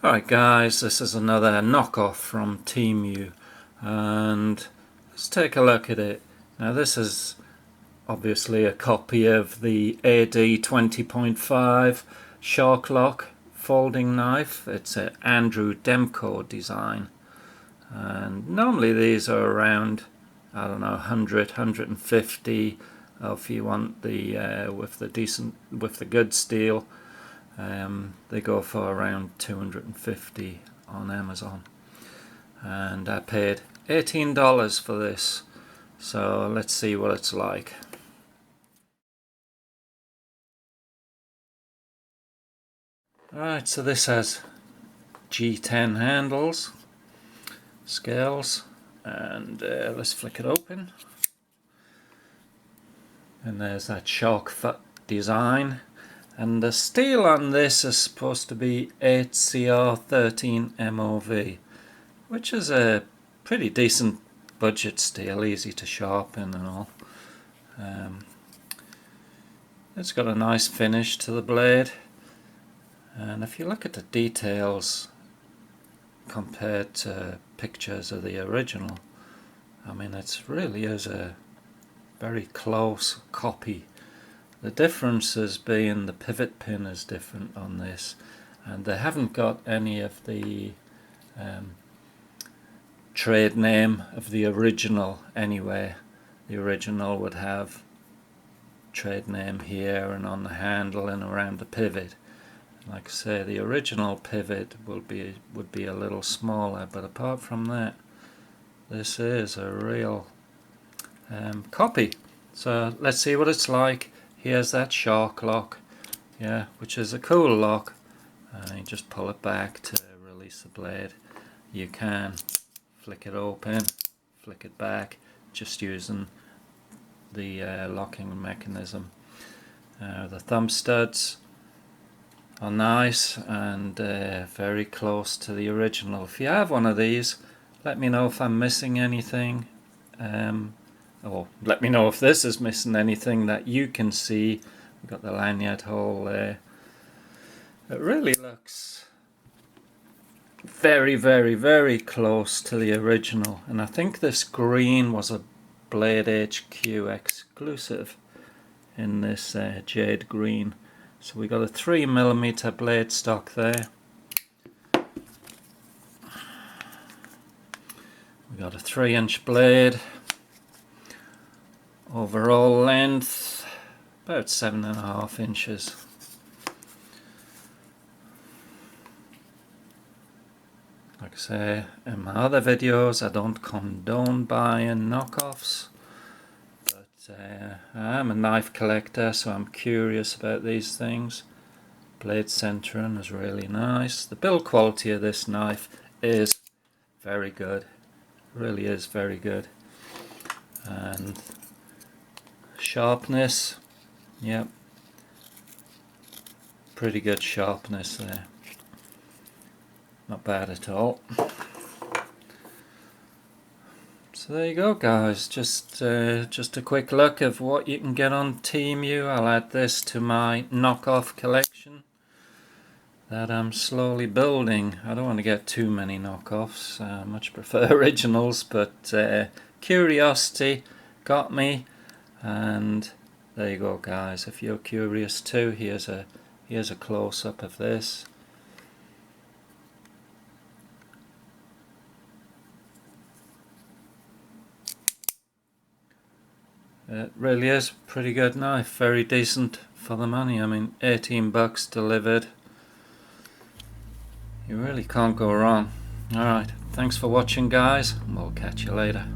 Alright guys, this is another knockoff from TEMU, and let's take a look at it. Now this is obviously a copy of the AD 20.5 Shark Lock folding knife. It's an Andrew DEMKO design, and normally these are around, I don't know, 100, 150, or if you want the with the good steel. They go for around 250 on Amazon, and I paid $18 for this, so let's see what it's like. Alright, so this has G10 handles, scales, and let's flick it open, and there's that shark foot design. And the steel on this is supposed to be 8CR13 MOV, which is a pretty decent budget steel, easy to sharpen and all. It's got a nice finish to the blade, and if you look at the details compared to pictures of the original, I mean, it really is a very close copy. The differences being the pivot pin is different on this, and they haven't got any of the trade name of the original anyway. The original would have trade name here and on the handle and around the pivot. Like I say, the original pivot would be a little smaller, but apart from that, this is a real copy. So let's see what it's like. Here's that shark lock, yeah, which is a cool lock. You just pull it back to release the blade. You can flick it open, flick it back, just using the locking mechanism. The thumb studs are nice and very close to the original. If you have one of these, let me know if I'm missing anything. Or let me know if this is missing anything that you can see. We've got the lanyard hole there. It really looks very, very, very close to the original, and I think this green was a Blade HQ exclusive in this jade green. So we got a 3mm blade stock there. We got a 3-inch blade. Overall length about 7.5 inches. Like I say in my other videos, I don't condone buying knockoffs, but I am a knife collector, so I'm curious about these things. Blade centering is really nice. The build quality of this knife is very good, really is very good. And sharpness, yep, pretty good sharpness there, not bad at all. So there you go guys, just a quick look of what you can get on TEMU. I'll add this to my knockoff collection that I'm slowly building. I don't want to get too many knockoffs, I much prefer originals, but curiosity got me. And there you go guys, if you're curious too, here's a close-up of this. It really is a pretty good knife, very decent for the money. I mean, 18 bucks delivered. You really can't go wrong. Alright, thanks for watching guys, and we'll catch you later.